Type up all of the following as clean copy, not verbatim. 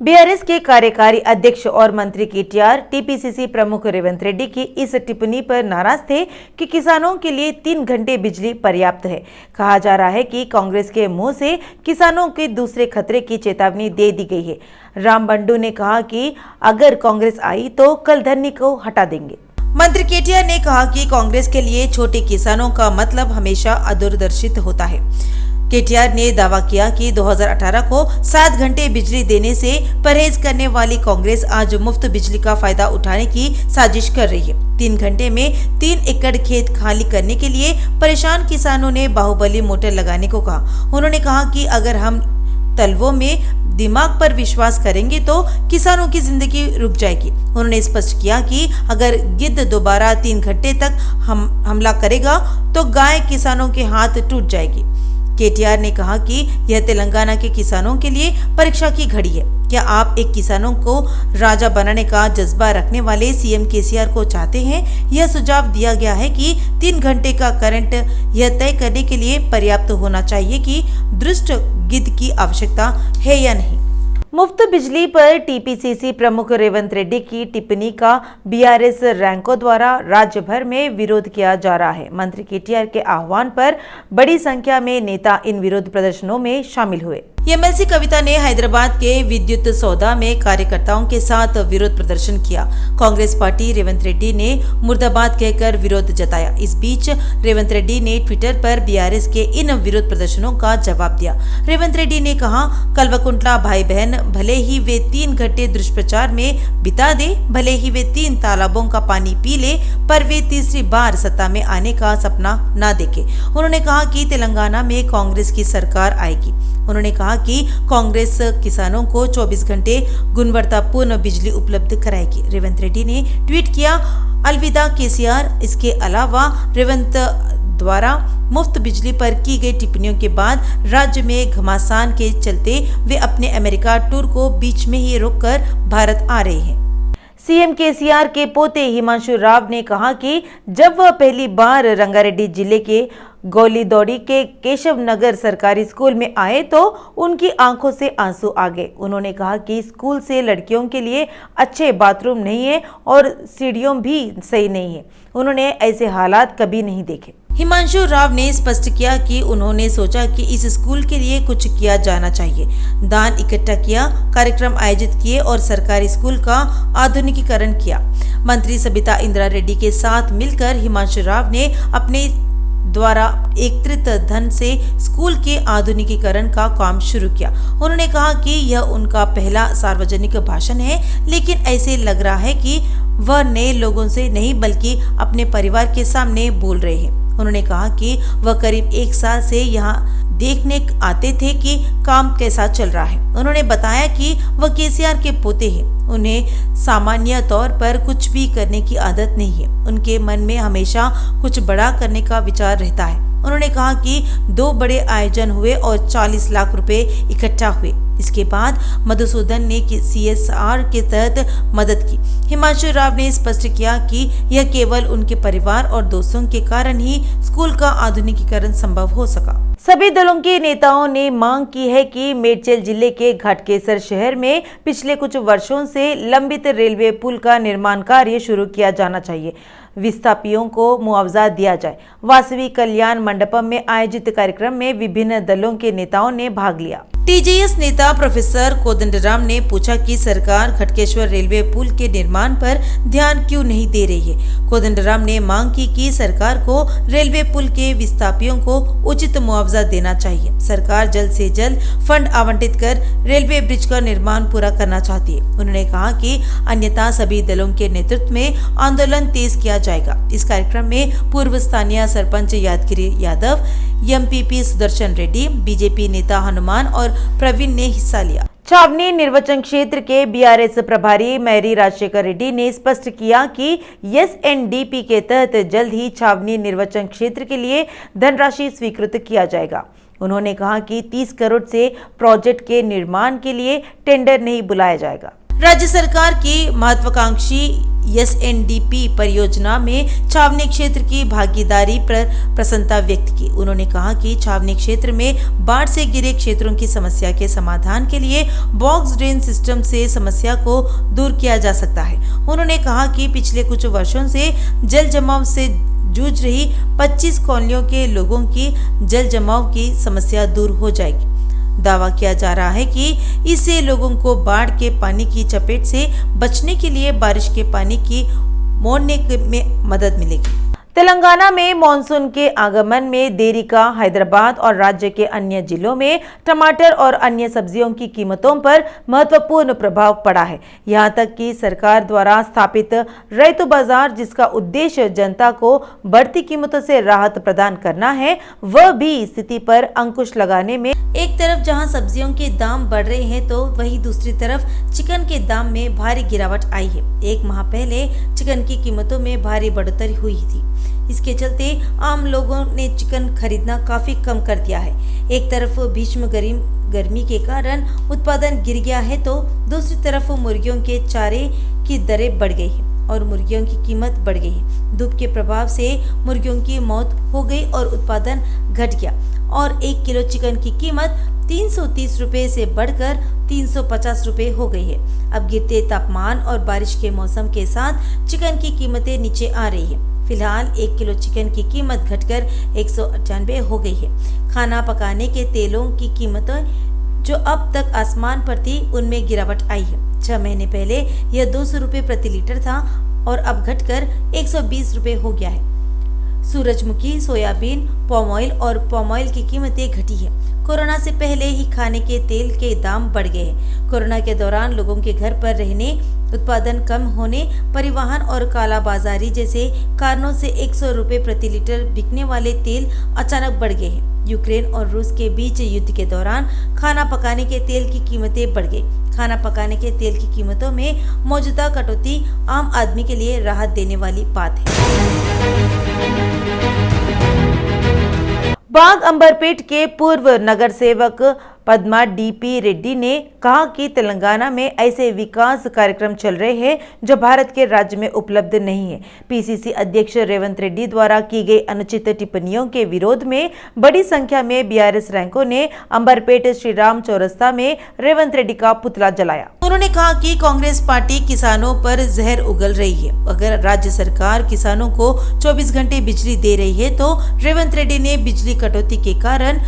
BRS के कार्यकारी अध्यक्ष और मंत्री केटीआर टीपीसीसी प्रमुख रेवंत रेड्डी की इस टिप्पणी पर नाराज थे कि किसानों के लिए 3 घंटे बिजली पर्याप्त है। कहा जा रहा है कि कांग्रेस के मुंह से किसानों के दूसरे खतरे की चेतावनी दे दी गई है। राम बंडू ने कहा कि अगर कांग्रेस आई तो कल धरने को हटा देंगे। मंत्री केटीआर ने कहा कि कांग्रेस के लिए छोटे किसानों का मतलब हमेशा अदूरदर्शित होता है। केटीआर ने दावा किया कि 2018 को 7 घंटे बिजली देने से परहेज करने वाली कांग्रेस आज मुफ्त बिजली का फायदा उठाने की साजिश कर रही है। 3 घंटे में 3 एकड़ खेत खाली करने के लिए परेशान किसानों ने बाहुबली मोटर लगाने को कहा। उन्होंने कहा कि अगर हम तलवों में दिमाग पर विश्वास करेंगे तो किसानों की जिंदगी रुक जाएगी। उन्होंने स्पष्ट किया कि अगर गिद्ध दोबारा 3 घंटे तक हमला करेगा तो गाय किसानों के हाथ टूट जाएगी। केटीआर ने कहा कि यह तेलंगाना के किसानों के लिए परीक्षा की घड़ी है। क्या आप एक किसानों को राजा बनाने का जज्बा रखने वाले सीएम केसीआर को चाहते हैं? यह सुझाव दिया गया है कि 3 घंटे का करंट यह तय करने के लिए पर्याप्त होना चाहिए कि दुष्ट गिद्ध की आवश्यकता है या नहीं। मुफ्त बिजली पर टीपीसीसी प्रमुख रेवंत रेड्डी की टिप्पणी का बीआरएस रैंकों द्वारा राज्य भर में विरोध किया जा रहा है। मंत्री केटीआर के आह्वान पर बड़ी संख्या में नेता इन विरोध प्रदर्शनों में शामिल हुए। एमएलसी कविता ने हैदराबाद के विद्युत सौदा में कार्यकर्ताओं के साथ विरोध प्रदर्शन किया। कांग्रेस पार्टी रेवंत रेड्डी ने मुर्दाबाद कहकर विरोध जताया। इस बीच रेवंत रेड्डी ने ट्विटर पर बीआरएस के इन विरोध प्रदर्शनों का जवाब दिया। रेवंत रेड्डी ने कहा, कल्वकुंटला भाई बहन भले ही वे 3 घंटे दुष्प्रचार में बिता दे, भले ही वे 3 तालाबों का पानी पी ले, पर वे तीसरी बार सत्ता में आने का सपना न देखे। उन्होंने कहा कि तेलंगाना में कांग्रेस की सरकार आएगी। उन्होंने कहा कि कांग्रेस किसानों को 24 घंटे गुणवत्तापूर्ण बिजली उपलब्ध कराएगी। रेवंत रेड्डी ने ट्वीट किया, अलविदा केसीआर। इसके अलावा रेवंत द्वारा मुफ्त बिजली पर की गई टिप्पणियों के बाद राज्य में घमासान के चलते वे अपने अमेरिका टूर को बीच में ही रोककर भारत आ रहे हैं। सीएम केसीआर के पोते हिमांशु राव ने कहा कि जब वह पहली बार रंगारेड्डी जिले के गोलीदौड़ी के केशव नगर सरकारी स्कूल में आए तो उनकी आंखों से आंसू आ गए। उन्होंने कहा कि स्कूल से लड़कियों के लिए अच्छे बाथरूम नहीं है और सीढ़ियों भी सही नहीं है। उन्होंने ऐसे हालात कभी नहीं देखे। हिमांशु राव ने स्पष्ट किया कि उन्होंने सोचा कि इस स्कूल के लिए कुछ किया जाना चाहिए। दान इकट्ठा किया, कार्यक्रम आयोजित किए और सरकारी स्कूल का आधुनिकीकरण किया। मंत्री सबिता इंद्रा रेड्डी के साथ मिलकर हिमांशु राव ने अपने द्वारा एकत्रित धन से स्कूल के आधुनिकीकरण का काम शुरू किया। उन्होंने कहा कि यह उनका पहला सार्वजनिक भाषण है, लेकिन ऐसे लग रहा है कि वह नए लोगों से नहीं बल्कि अपने परिवार के सामने बोल रहे हैं। उन्होंने कहा कि वह करीब 1 साल से यहाँ देखने आते थे कि काम कैसा चल रहा है। उन्होंने बताया कि वह केसीआर के पोते हैं। उन्हें सामान्य तौर पर कुछ भी करने की आदत नहीं है। उनके मन में हमेशा कुछ बड़ा करने का विचार रहता है। उन्होंने कहा कि 2 बड़े आयोजन हुए और 40 लाख रुपए इकट्ठा हुए। इसके बाद मधुसूदन ने सीएसआर के तहत मदद की। हिमांशु राव ने स्पष्ट किया कि यह केवल उनके परिवार और दोस्तों के कारण ही स्कूल का आधुनिकीकरण संभव हो सका। सभी दलों के नेताओं ने मांग की है कि मेडचल जिले के घाटकेसर शहर में पिछले कुछ वर्षों से लंबित रेलवे पुल का निर्माण कार्य शुरू किया जाना चाहिए। विस्थापियों को मुआवजा दिया जाए। वासवी कल्याण मंडपम में आयोजित कार्यक्रम में विभिन्न दलों के नेताओं ने भाग लिया। टीजेएस नेता प्रोफेसर कोदंडराम ने पूछा कि सरकार खटकेश्वर रेलवे पुल के निर्माण पर ध्यान क्यों नहीं दे रही है। कोदंडराम ने मांग की कि सरकार को रेलवे पुल के विस्थापियों को उचित मुआवजा देना चाहिए। सरकार जल्द से जल्द फंड आवंटित कर रेलवे ब्रिज का निर्माण पूरा करना चाहती है। उन्होंने कहा कि अन्यथा सभी दलों के नेतृत्व में आंदोलन तेज किया जाएगा। इस कार्यक्रम में पूर्व स्थानीय सरपंच यादगिरी यादव, एमपीपी सुदर्शन रेड्डी, बीजेपी नेता हनुमान और प्रवीण ने हिस्सा लिया। छावनी निर्वाचन क्षेत्र के बीआरएस प्रभारी मैरी राजशेखर रेड्डी ने स्पष्ट किया कि एसएनडीपी के तहत जल्द ही छावनी निर्वाचन क्षेत्र के लिए धनराशि स्वीकृत किया जाएगा। उन्होंने कहा कि 30 करोड़ से प्रोजेक्ट के निर्माण के लिए टेंडर नहीं बुलाया जाएगा। राज्य सरकार की महत्वाकांक्षी SNDP परियोजना में छावनी क्षेत्र की भागीदारी पर प्रसन्नता व्यक्त की। उन्होंने कहा कि छावनी क्षेत्र में बाढ़ से घिरे क्षेत्रों की समस्या के समाधान के लिए बॉक्स ड्रेन सिस्टम से समस्या को दूर किया जा सकता है। उन्होंने कहा कि पिछले कुछ वर्षों से जल जमाव से जूझ रही 25 कॉलोनियों के लोगों की जल जमाव की समस्या दूर हो जाएगी। दावा किया जा रहा है कि इससे लोगों को बाढ़ के पानी की चपेट से बचने के लिए बारिश के पानी की मोड़ने में मदद मिलेगी। तेलंगाना में मानसून के आगमन में देरी का हैदराबाद और राज्य के अन्य जिलों में टमाटर और अन्य सब्जियों की कीमतों पर महत्वपूर्ण प्रभाव पड़ा है। यहां तक कि सरकार द्वारा स्थापित रैतु बाजार, जिसका उद्देश्य जनता को बढ़ती कीमतों से राहत प्रदान करना है, वह भी स्थिति पर अंकुश लगाने में एक तरफ जहां सब्जियों के दाम बढ़ रहे हैं तो वहीं दूसरी तरफ चिकन के दाम में भारी गिरावट आई है। एक माह पहले चिकन की कीमतों में भारी बढ़ोतरी हुई थी। इसके चलते आम लोगों ने चिकन खरीदना काफी कम कर दिया है। एक तरफ भीषण गर्मी के कारण उत्पादन गिर गया है तो दूसरी तरफ मुर्गियों के चारे की दरें बढ़ गई है और मुर्गियों की कीमत बढ़ गई है। धूप के प्रभाव से मुर्गियों की मौत हो गई और उत्पादन घट गया और 1 किलो चिकन की कीमत 330 रुपए से बढ़कर 350 रुपए हो गई है। अब गिरते तापमान और बारिश के मौसम के साथ चिकन की कीमतें नीचे आ रही है। फिलहाल 1 किलो चिकन की कीमत घटकर 198 हो गई है। खाना पकाने के तेलों की कीमतें जो अब तक आसमान पर थी, उनमें गिरावट आई है। 6 महीने पहले यह 200 रुपए प्रति लीटर था और अब घटकर 120 रुपए हो गया है। सूरजमुखी, सोयाबीन, पाम ऑयल और पाम ऑयल की कीमतें घटी है। कोरोना से पहले ही खाने के तेल के दाम बढ़ गए हैं। कोरोना के दौरान लोगों के घर पर रहने, उत्पादन कम होने, परिवहन और कालाबाजारी जैसे कारणों से 100 रुपए प्रति लीटर बिकने वाले तेल अचानक बढ़ गए हैं। यूक्रेन और रूस के बीच युद्ध के दौरान खाना पकाने के तेल की कीमतें बढ़ गई। खाना पकाने के तेल की कीमतों में मौजूदा कटौती आम आदमी के लिए राहत देने वाली बात है। बाग अंबरपेट के पूर्व नगर सेवक पद्मा DP रेड्डी ने कहा कि तेलंगाना में ऐसे विकास कार्यक्रम चल रहे हैं जो भारत के राज्य में उपलब्ध नहीं है। PCC अध्यक्ष रेवंत रेड्डी द्वारा की गई अनुचित टिप्पणियों के विरोध में बड़ी संख्या में BRS रैंकों ने अंबरपेट श्री राम चौरस्ता में रेवंत रेड्डी का पुतला जलाया। उन्होंने कहा कि कांग्रेस पार्टी किसानों पर जहर उगल रही है। अगर राज्य सरकार किसानों को 24 घंटे बिजली दे रही है तो रेवंत रेड्डी ने बिजली कटौती के कारण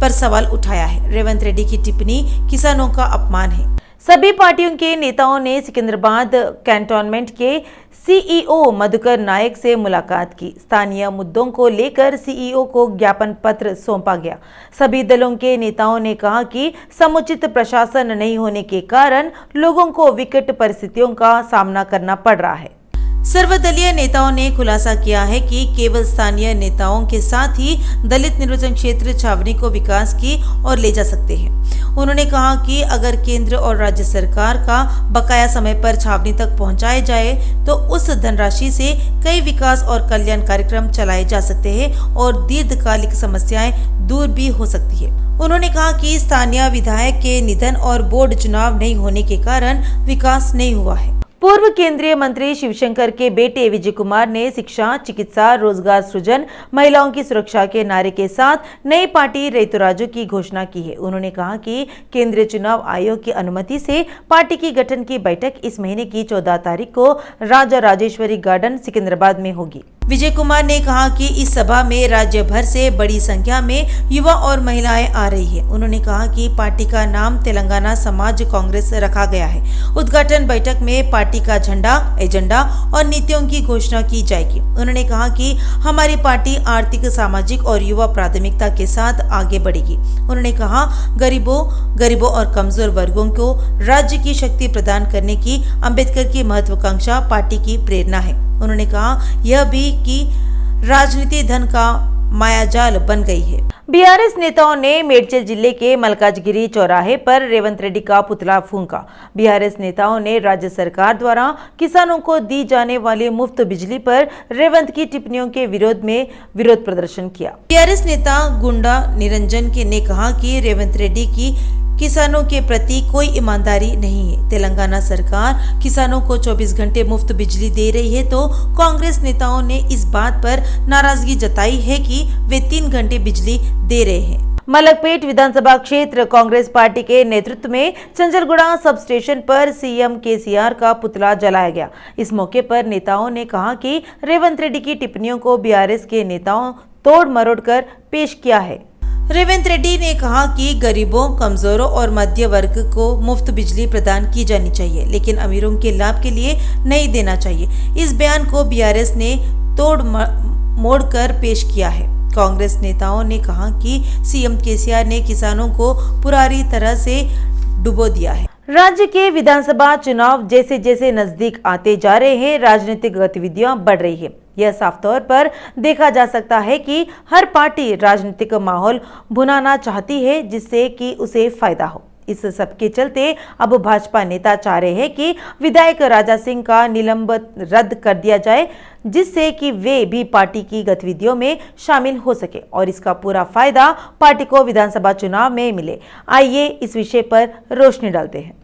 पर सवाल उठाया है। रेवंत रेड्डी की टिप्पणी किसानों का अपमान है। सभी पार्टियों के नेताओं ने सिकंदराबाद कैंटोनमेंट के CEO मधुकर नायक से मुलाकात की। स्थानीय मुद्दों को लेकर CEO को ज्ञापन पत्र सौंपा गया। सभी दलों के नेताओं ने कहा कि समुचित प्रशासन नहीं होने के कारण लोगों को विकट परिस्थितियों का सामना करना पड़ रहा है। सर्वदलीय नेताओं ने खुलासा किया है कि केवल स्थानीय नेताओं के साथ ही दलित निर्वाचन क्षेत्र छावनी को विकास की ओर ले जा सकते हैं। उन्होंने कहा कि अगर केंद्र और राज्य सरकार का बकाया समय पर छावनी तक पहुंचाया जाए तो उस धनराशि से कई विकास और कल्याण कार्यक्रम चलाए जा सकते हैं और दीर्घकालिक समस्याएं दूर भी हो सकती है। उन्होंने कहा कि स्थानीय विधायक के निधन और बोर्ड चुनाव नहीं होने के कारण विकास नहीं हुआ है। पूर्व केंद्रीय मंत्री शिवशंकर के बेटे विजय कुमार ने शिक्षा, चिकित्सा, रोजगार सृजन, महिलाओं की सुरक्षा के नारे के साथ नई पार्टी रैतु राजू की घोषणा की है। उन्होंने कहा कि केंद्रीय चुनाव आयोग की अनुमति से पार्टी की गठन की बैठक इस महीने की 14 तारीख को राजा राजेश्वरी गार्डन सिकंदराबाद में होगी। विजय कुमार ने कहा कि इस सभा में राज्य भर से बड़ी संख्या में युवा और महिलाएं आ रही है। उन्होंने कहा कि पार्टी का नाम तेलंगाना समाज कांग्रेस रखा गया है। उद्घाटन बैठक में पार्टी का झंडा, एजेंडा और नीतियों की घोषणा की जाएगी। उन्होंने कहा कि हमारी पार्टी आर्थिक, सामाजिक और युवा प्राथमिकता के साथ आगे बढ़ेगी। उन्होंने कहा गरीबों और कमजोर वर्गों को राज्य की शक्ति प्रदान करने की अम्बेडकर की महत्वाकांक्षा पार्टी की प्रेरणा है। उन्होंने कहा यह भी कि राजनीति धन का मायाजाल बन गई है। BRS नेताओं ने मेडचल जिले के मलकाजगिरी चौराहे पर रेवंत रेड्डी का पुतला फूंका। BRS नेताओं ने राज्य सरकार द्वारा किसानों को दी जाने वाली मुफ्त बिजली पर रेवंत की टिप्पणियों के विरोध में विरोध प्रदर्शन किया। BRS नेता गुंडा निरंजन ने कहा कि रेवंत रेड्डी की किसानों के प्रति कोई ईमानदारी नहीं है। तेलंगाना सरकार किसानों को 24 घंटे मुफ्त बिजली दे रही है तो कांग्रेस नेताओं ने इस बात पर नाराजगी जताई है कि वे 3 घंटे बिजली दे रहे हैं। मलकपेट विधानसभा क्षेत्र कांग्रेस पार्टी के नेतृत्व में चंचलगुड़ा सब स्टेशन पर सीएम केसीआर का पुतला जलाया गया। इस मौके पर नेताओं ने कहा कि रेवंत रेड्डी की टिप्पणियों को बीआरएस के नेताओं तोड़ मरोड़ कर पेश किया है। रेवंत रेड्डी ने कहा कि गरीबों, कमजोरों और मध्य वर्ग को मुफ्त बिजली प्रदान की जानी चाहिए, लेकिन अमीरों के लाभ के लिए नहीं देना चाहिए। इस बयान को बीआरएस ने तोड़ मोड़ कर पेश किया है। कांग्रेस नेताओं ने कहा कि सीएम केसीआर ने किसानों को पूरी तरह से डुबो दिया है। राज्य के विधानसभा चुनाव जैसे जैसे नजदीक आते जा रहे हैं, राजनीतिक गतिविधियां बढ़ रही है। यह साफ तौर पर देखा जा सकता है कि हर पार्टी राजनीतिक माहौल भुनाना चाहती है जिससे कि उसे फायदा हो। इस सब के चलते अब भाजपा नेता चाह रहे हैं कि विधायक राजा सिंह का निलंबन रद्द कर दिया जाए, जिससे कि वे भी पार्टी की गतिविधियों में शामिल हो सके और इसका पूरा फायदा पार्टी को विधानसभा चुनाव में मिले। आइए इस विषय पर रोशनी डालते हैं।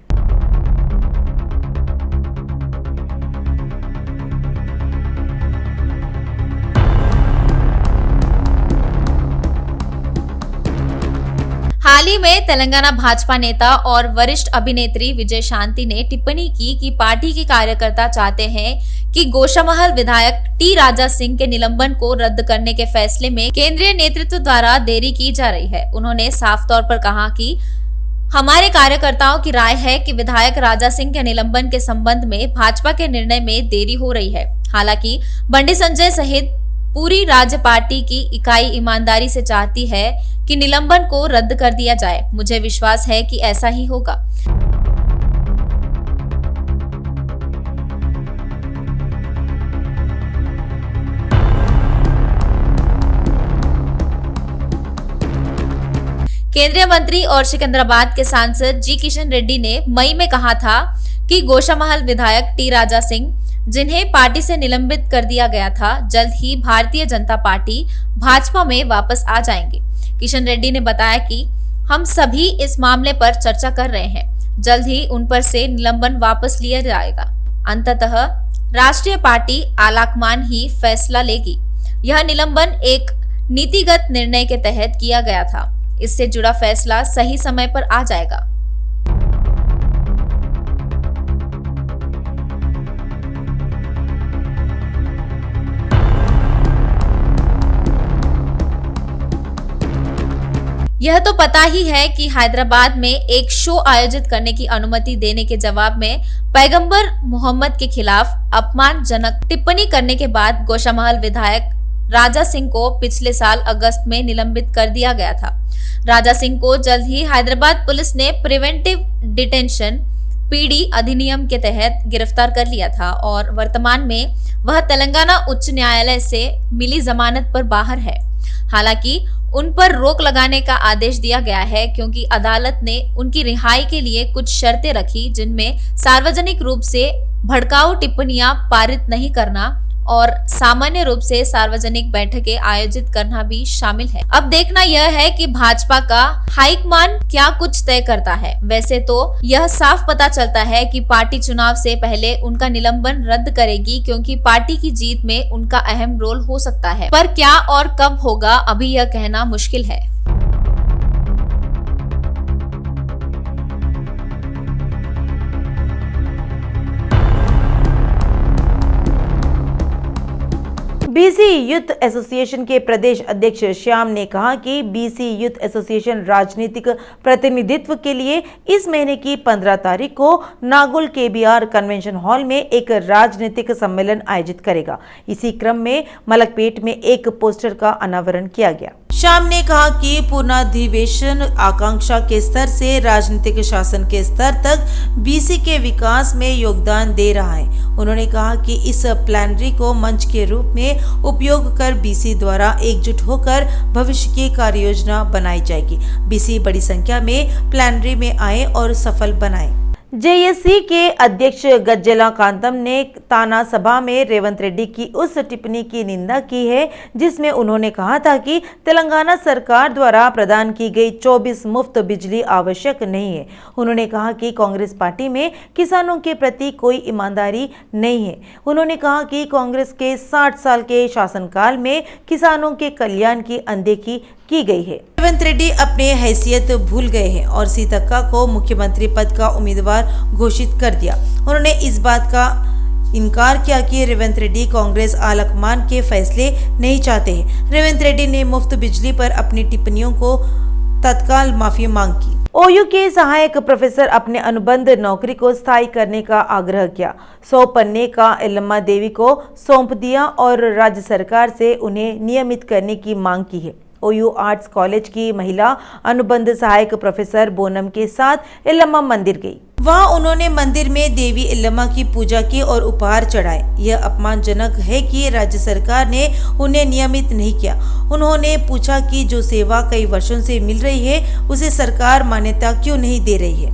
हाल ही में तेलंगाना भाजपा नेता और वरिष्ठ अभिनेत्री विजय शांति ने टिप्पणी की कि पार्टी के कार्यकर्ता चाहते हैं कि गोशामहल विधायक टी राजा सिंह के निलंबन को रद्द करने के फैसले में केंद्रीय नेतृत्व द्वारा देरी की जा रही है। उन्होंने साफ तौर पर कहा कि हमारे कार्यकर्ताओं की राय है कि विधायक राजा सिंह के निलंबन के संबंध में भाजपा के निर्णय में देरी हो रही है। हालांकि बंडी संजय सहित पूरी राज्य पार्टी की इकाई ईमानदारी से चाहती है कि निलंबन को रद्द कर दिया जाए। मुझे विश्वास है कि ऐसा ही होगा। केंद्रीय मंत्री और सिकंदराबाद के सांसद जी किशन रेड्डी ने मई में कहा था कि गोशामहल विधायक टी राजा सिंह, जिन्हें पार्टी से निलंबित कर दिया गया था, जल्द ही भारतीय जनता पार्टी भाजपा में वापस आ जाएंगे। किशन रेड्डी ने बताया कि हम सभी इस मामले पर चर्चा कर रहे हैं। जल्द ही उन पर से निलंबन वापस लिया जाएगा। अंततः राष्ट्रीय पार्टी आलाकमान ही फैसला लेगी। यह निलंबन एक नीतिगत निर्णय के तहत किया गया था। इससे जुड़ा फैसला सही समय पर आ जाएगा। यह तो पता ही है कि हैदराबाद में एक शो आयोजित करने की अनुमति देने के जवाब में पैगंबर मोहम्मद के खिलाफ अपमानजनक टिप्पणी करने के बाद गोशामहल विधायक राजा सिंह को पिछले साल अगस्त में निलंबित कर दिया गया था। राजा सिंह को जल्द ही हैदराबाद पुलिस ने प्रिवेंटिव डिटेंशन पीडी अधिनियम के तहत गिरफ्तार कर लिया था और वर्तमान में वह तेलंगाना उच्च न्यायालय से मिली जमानत पर बाहर है। हालांकि उन पर रोक लगाने का आदेश दिया गया है क्योंकि अदालत ने उनकी रिहाई के लिए कुछ शर्तें रखी, जिनमें सार्वजनिक रूप से भड़काऊ टिप्पणियां पारित नहीं करना और सामान्य रूप से सार्वजनिक बैठकें आयोजित करना भी शामिल है। अब देखना यह है कि भाजपा का हाईकमान क्या कुछ तय करता है। वैसे तो यह साफ पता चलता है कि पार्टी चुनाव से पहले उनका निलंबन रद्द करेगी, क्योंकि पार्टी की जीत में उनका अहम रोल हो सकता है। पर क्या और कब होगा, अभी यह कहना मुश्किल है। बीसी यूथ एसोसिएशन के प्रदेश अध्यक्ष श्याम ने कहा कि बीसी यूथ एसोसिएशन राजनीतिक प्रतिनिधित्व के लिए इस महीने की 15 तारीख को नागौल केबीआर कन्वेंशन हॉल में एक राजनीतिक सम्मेलन आयोजित करेगा। इसी क्रम में मलकपेट में एक पोस्टर का अनावरण किया गया। श्याम ने कहा कि पुनराधिवेशन आकांक्षा के स्तर से राजनीतिक शासन के स्तर तक बीसी के विकास में योगदान दे रहा है। उन्होंने कहा कि इस प्लानरी को मंच के रूप में उपयोग कर बीसी द्वारा एकजुट होकर भविष्य की कार्य योजना बनाई जाएगी। बीसी बड़ी संख्या में प्लानरी में आए और सफल बनाए। जेएससी के अध्यक्ष गज्जला कांतम ने ताना सभा में रेवंत रेड्डी की उस टिप्पणी की निंदा की है जिसमें उन्होंने कहा था कि तेलंगाना सरकार द्वारा प्रदान की गई 24 मुफ्त बिजली आवश्यक नहीं है। उन्होंने कहा कि कांग्रेस पार्टी में किसानों के प्रति कोई ईमानदारी नहीं है। उन्होंने कहा कि कांग्रेस के 60 साल के शासनकाल में किसानों के कल्याण की अनदेखी की गई है। रेवंत रेड्डी अपने हैसियत भूल गए हैं और सीतक्का को मुख्यमंत्री पद का उम्मीदवार घोषित कर दिया। उन्होंने इस बात का इनकार किया कि रेवंत रेड्डी कांग्रेस आलकमान के फैसले नहीं चाहते हैं। रेवंत रेड्डी ने मुफ्त बिजली पर अपनी टिप्पणियों को तत्काल माफी मांग की। ओयू के सहायक प्रोफेसर अपने अनुबंध नौकरी को स्थायी करने का आग्रह किया। 100 पन्ने का एल्लम्मा देवी को सौंप दिया और राज्य सरकार से उन्हें नियमित करने की मांग की है। ओयू आर्ट्स कॉलेज की महिला अनुबंध सहायक प्रोफेसर बोनम के साथ एल्लम्मा मंदिर गई। वहां उन्होंने मंदिर में देवी एल्लम्मा की पूजा की और उपहार चढ़ाए। यह अपमानजनक है कि राज्य सरकार ने उन्हें नियमित नहीं किया। उन्होंने पूछा कि जो सेवा कई वर्षों से मिल रही है उसे सरकार मान्यता क्यों नहीं दे रही है।